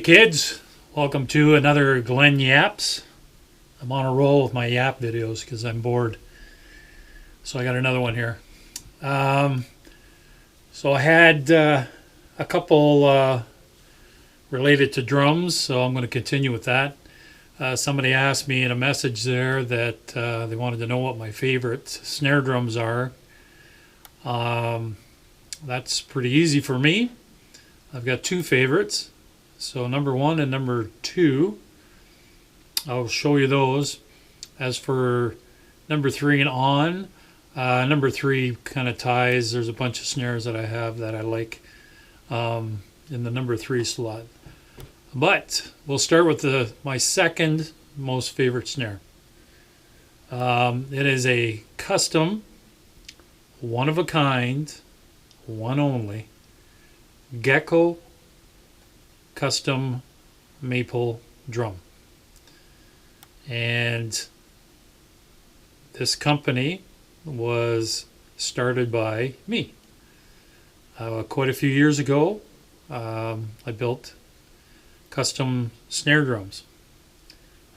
kids, welcome to another Glen Yaps. I'm on a roll with my yap videos because I'm bored. So I got another one here. So I had a couple related to drums, so I'm going to continue with that. Somebody asked me in a message there that they wanted to know what my favorite snare drums are. That's pretty easy for me. I've got two favorites. So number one and number two, I'll show you those. As for number three and on, number three kind of ties. There's a bunch of snares that I have that I like in the number three slot. But we'll start with my second most favorite snare. It is a custom, one of a kind, one only, Ghekko Custom Maple Drum. And this company was started by me. Quite a few years ago, I built custom snare drums.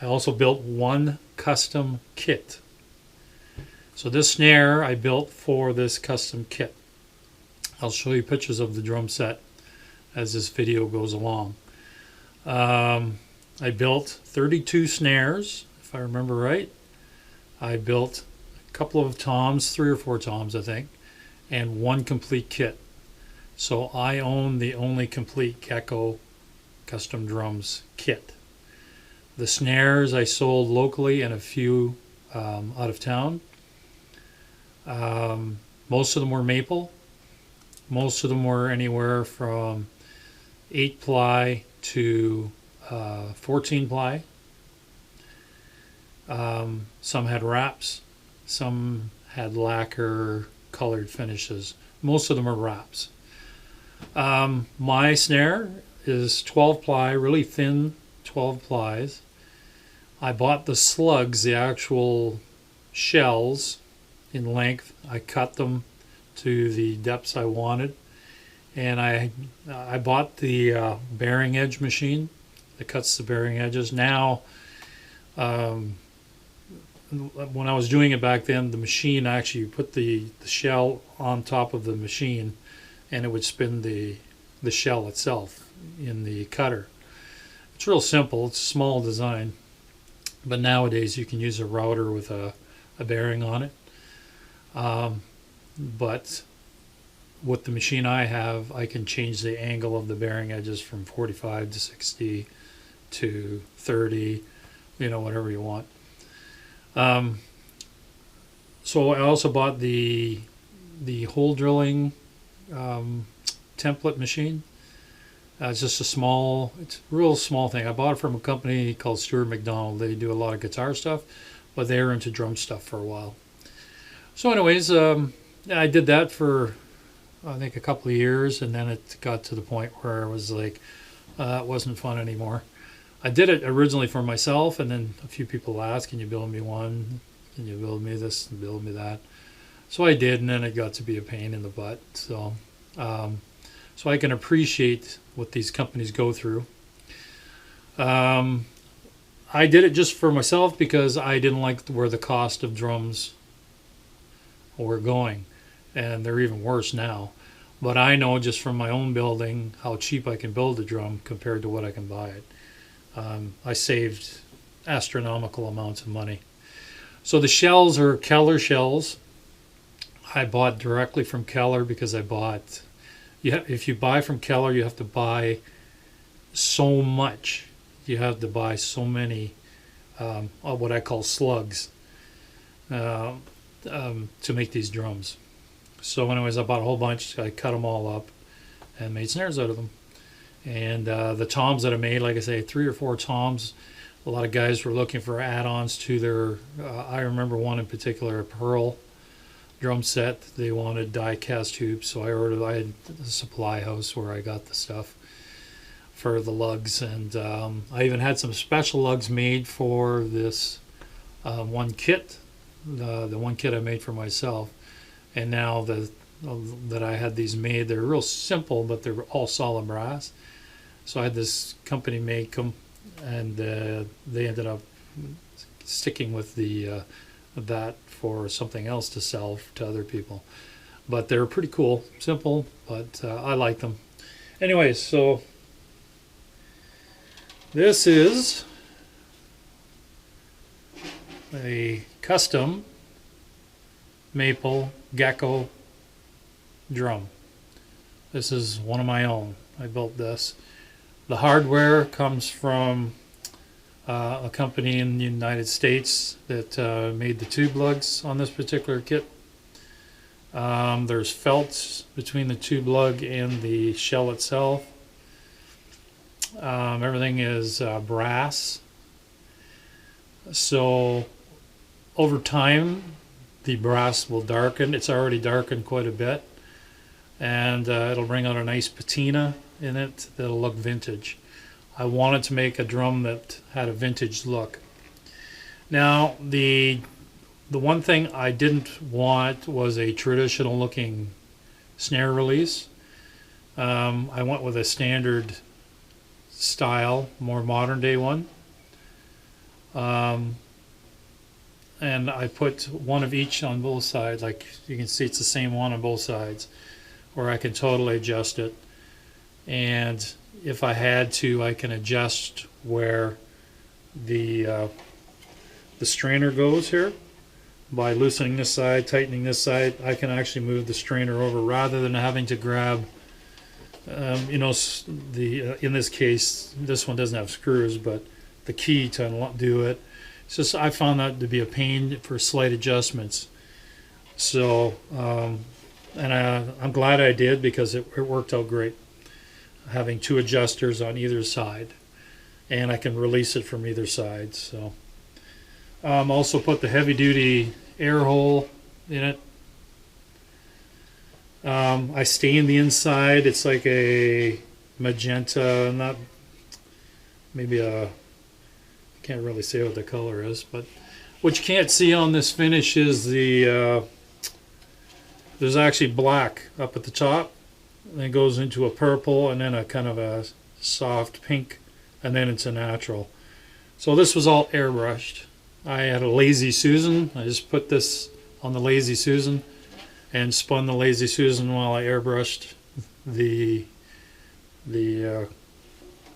I also built one custom kit. So this snare I built for this custom kit. I'll show you pictures of the drum set as this video goes along. I built 32 snares, if I remember right. I built a couple of toms, 3 or 4 toms I think, and one complete kit. So I own the only complete Ghekko Custom Drums kit. The snares I sold locally and a few out of town. Most of them were maple. Most of them were anywhere from 8 ply to 14 ply. Some had wraps, some had lacquer colored finishes. Most of them are wraps. My snare is 12 ply, really thin 12 plies. I bought the slugs, the actual shells in length. I cut them to the depths I wanted. And I bought the bearing edge machine that cuts the bearing edges. Now, when I was doing it back then, the machine actually put the shell on top of the machine, and it would spin the shell itself in the cutter. It's real simple. It's a small design, but nowadays you can use a router with a bearing on it. But with the machine I have, I can change the angle of the bearing edges from 45 to 60 to 30, whatever you want. So I also bought the hole drilling template machine. It's just it's a real small thing. I bought it from a company called Stuart McDonald. They do a lot of guitar stuff, but they were into drum stuff for a while. So anyways, I did that for I think a couple of years, and then it got to the point where I was like, it wasn't fun anymore. I did it originally for myself, and then a few people asked, can you build me one? Can you build me this and build me that? So I did, and then it got to be a pain in the butt. So so I can appreciate what these companies go through. I did it just for myself because I didn't like where the cost of drums were going. And they're even worse now. But I know just from my own building how cheap I can build a drum compared to what I can buy it. I saved astronomical amounts of money. So the shells are Keller shells. I bought directly from Keller because if you buy from Keller, you have to buy so much. You have to buy so many of what I call slugs to make these drums. So anyways, I bought a whole bunch. I cut them all up and made snares out of them. And the toms that I made, like I say, 3 or 4 toms. A lot of guys were looking for add-ons to their, I remember one in particular, a pearl drum set. They wanted die-cast tubes, so I had a supply house where I got the stuff for the lugs. And I even had some special lugs made for this one kit, the one kit I made for myself. And now that I had these made, they're real simple, but they're all solid brass. So I had this company make them, and they ended up sticking with that for something else to sell to other people. But they're pretty cool, simple, but I like them. Anyways, so this is a custom maple Ghekko drum. This is one of my own. I built this. The hardware comes from a company in the United States that made the tube lugs on this particular kit. There's felts between the tube lug and the shell itself. Everything is brass. So over time the brass will darken. It's already darkened quite a bit, and it'll bring out a nice patina in it that'll look vintage. I wanted to make a drum that had a vintage look. Now the one thing I didn't want was a traditional looking snare release. I went with a standard style, more modern day one. And I put one of each on both sides. Like you can see, it's the same one on both sides, where I can totally adjust it. And if I had to, I can adjust where the strainer goes here. By loosening this side, tightening this side, I can actually move the strainer over rather than having to grab, you know, in this case, this one doesn't have screws, but the key to do it. It's just, I found that to be a pain for slight adjustments. So, and I'm glad I did, because it worked out great. Having two adjusters on either side, and I can release it from either side. So, also put the heavy-duty air hole in it. I stained the inside. It's like a magenta, not maybe a, can't really say what the color is, but what you can't see on this finish is there's actually black up at the top, and it goes into a purple, and then a kind of a soft pink, and then it's a natural. So this was all airbrushed. I had a Lazy Susan. I just put this on the Lazy Susan and spun the Lazy Susan while I airbrushed the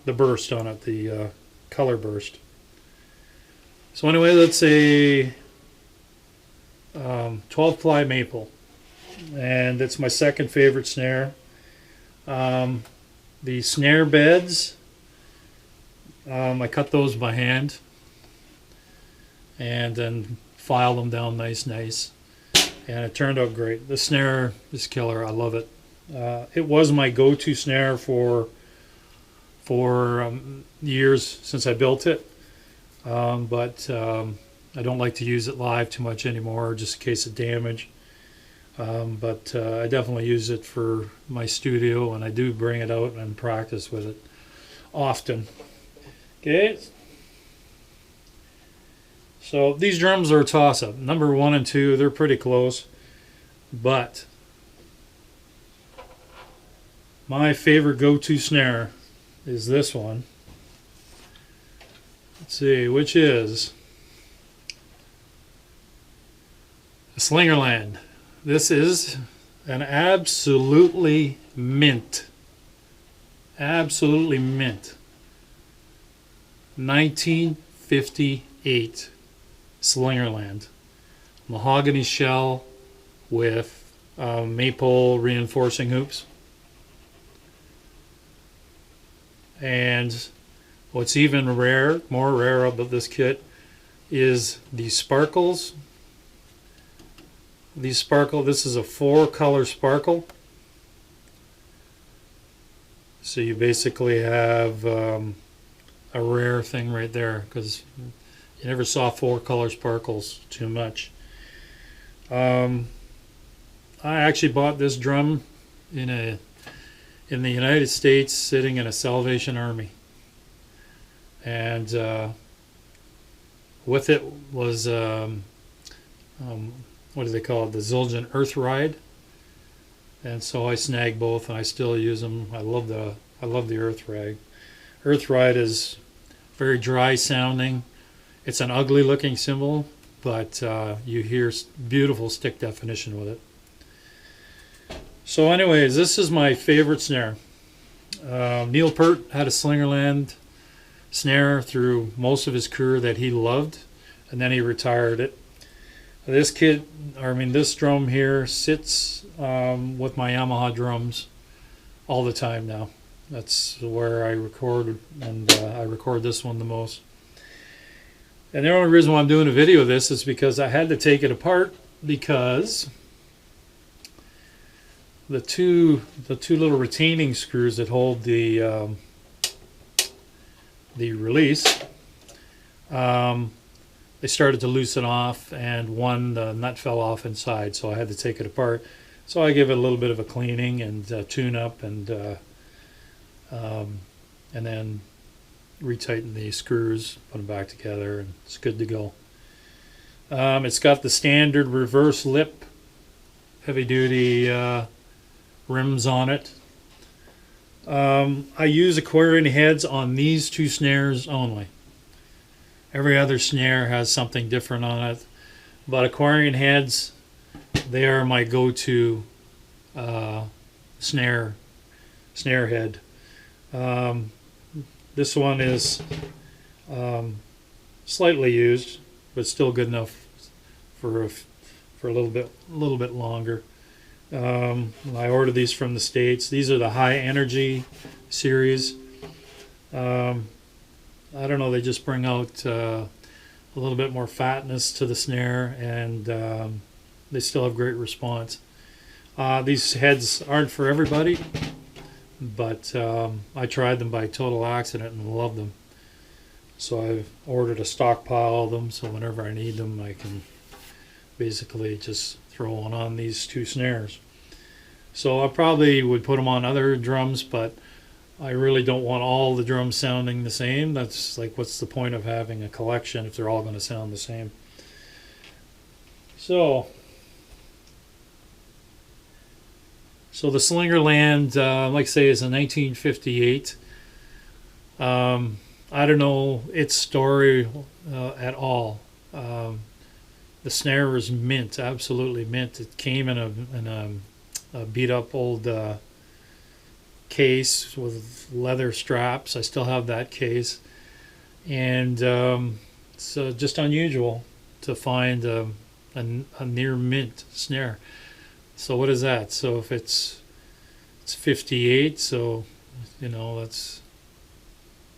burst on it, the color burst. So anyway, that's a 12-ply maple, and it's my second favorite snare. The snare beds, I cut those by hand and then file them down nice, and it turned out great. The snare is killer. I love it. It was my go-to snare for years since I built it. But I don't like to use it live too much anymore, just in case of damage. But I definitely use it for my studio, and I do bring it out and practice with it often. Okay. So these drums are a toss-up. Number 1 and 2, they're pretty close. But my favorite go-to snare is this one. Let's see, which is a Slingerland. This is an absolutely mint. Absolutely mint. 1958 Slingerland. Mahogany shell with maple reinforcing hoops. And what's even more rare about this kit is these sparkles. These sparkle, this is a 4-color sparkle. So you basically have a rare thing right there, because you never saw 4-color sparkles too much. I actually bought this drum in the United States, sitting in a Salvation Army. And with it was what do they call it? The Zildjian Earth Ride. And so I snagged both, and I still use them. I love the Earth Ride. Earthride is very dry sounding. It's an ugly looking cymbal, but you hear beautiful stick definition with it. So anyways, this is my favorite snare. Neil Peart had a Slingerland snare through most of his career that he loved, and then he retired it. This this drum here sits with my Yamaha drums all the time now. That's where I record, and I record this one the most. And the only reason why I'm doing a video of this is because I had to take it apart, because the two little retaining screws that hold the release, they started to loosen off, and the nut fell off inside, so I had to take it apart. So I give it a little bit of a cleaning and tune up, and then retighten the screws, put them back together, and it's good to go. It's got the standard reverse lip heavy duty rims on it. I use Aquarian heads on these two snares only. Every other snare has something different on it, but Aquarian heads, they are my go-to snare head. This one is slightly used, but still good enough for a little bit longer. I ordered these from the States. These are the high energy series. I don't know, they just bring out a little bit more fatness to the snare, and they still have great response. These heads aren't for everybody, but I tried them by total accident and loved them. So I've ordered a stockpile of them, so whenever I need them, I can basically just throw one on these two snares. So I probably would put them on other drums, but I really don't want all the drums sounding the same. That's like, what's the point of having a collection if they're all going to sound the same? So the Slingerland, like I say, is a 1958. I don't know its story at all. The snare is mint, absolutely mint. It came in a beat up old case with leather straps. I still have that case, and it's just unusual to find a near mint snare. So what is that? So if it's 58, so you know that's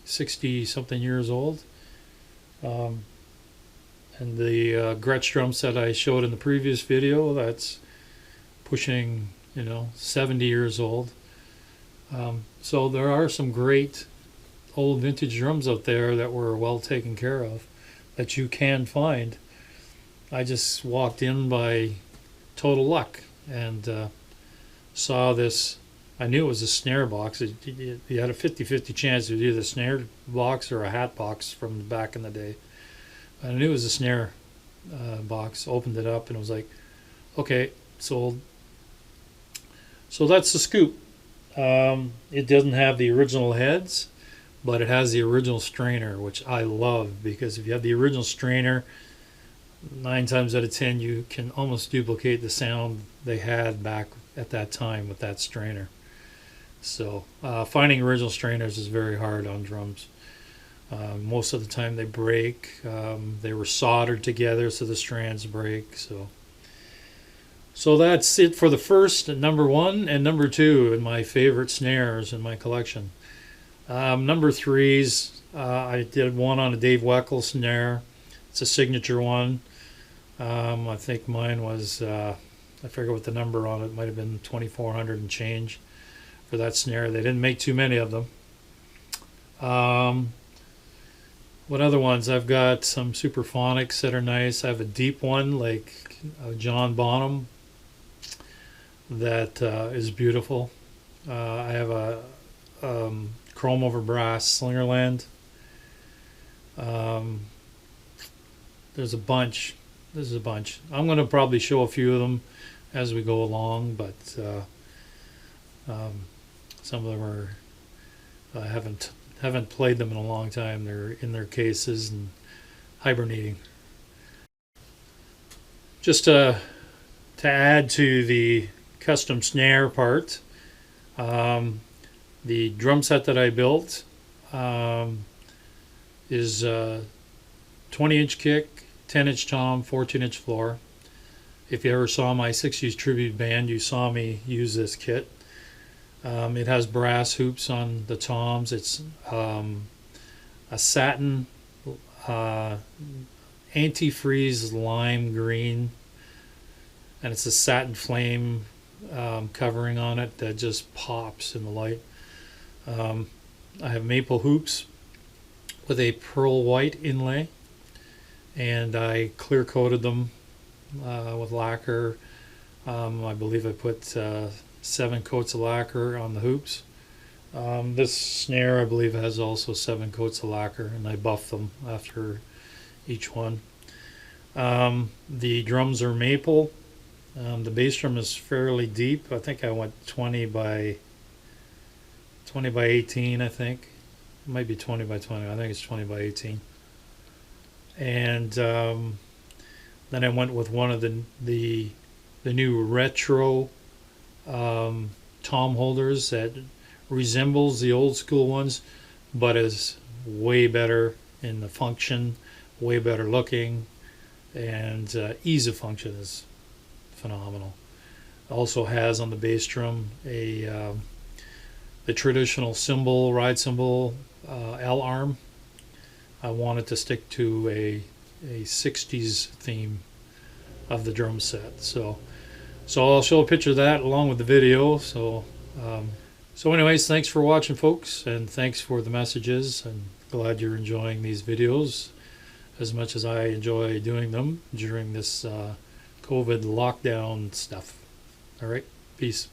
60 something years old. And the Gretsch drum set I showed in the previous video, that's pushing 70 years old. So there are some great old vintage drums out there that were well taken care of that you can find. I just walked in by total luck and saw this. I knew it was a snare box. You had a 50-50 chance it was either a snare box or a hat box from back in the day. I knew it was a snare box. Opened it up and it was like, okay, sold. So that's the scoop. It doesn't have the original heads, but it has the original strainer, which I love, because if you have the original strainer, 9 times out of 10 you can almost duplicate the sound they had back at that time with that strainer. So finding original strainers is very hard on drums. Most of the time they break. They were soldered together, so the strands break. So that's it for the first, number 1 and number 2 in my favorite snares in my collection. Number 3's, I did one on a Dave Weckl snare. It's a signature one. I think mine was, I forget what the number on it, might have been 2,400 and change for that snare. They didn't make too many of them. What other ones? I've got some Superphonics that are nice. I have a deep one like John Bonham that is beautiful. I have a chrome over brass Slingerland. There's a bunch. This is a bunch. I'm going to probably show a few of them as we go along, but some of them are I haven't haven't played them in a long time. They're in their cases and hibernating. Just to add to the custom snare part, the drum set that I built is 20-inch kick, 10-inch tom, 14-inch floor. If you ever saw my 60s tribute band, you saw me use this kit. It has brass hoops on the toms. It's a satin antifreeze lime green, and it's a satin flame covering on it that just pops in the light. I have maple hoops with a pearl white inlay, and I clear coated them with lacquer. I believe I put 7 coats of lacquer on the hoops. This snare, I believe, has also 7 coats of lacquer, and I buff them after each one. The drums are maple. The bass drum is fairly deep. I think I went 20 by 18, I think. It might be 20 by 20. I think it's 20 by 18. And then I went with one of the new retro tom holders that resembles the old school ones, but is way better in the function, way better looking, and ease of function is phenomenal. Also has on the bass drum the traditional cymbal, ride cymbal, L arm. I wanted to stick to a 60s theme of the drum set, so I'll show a picture of that along with the video. So anyways, thanks for watching, folks, and thanks for the messages, and glad you're enjoying these videos as much as I enjoy doing them during this COVID lockdown stuff. All right, peace.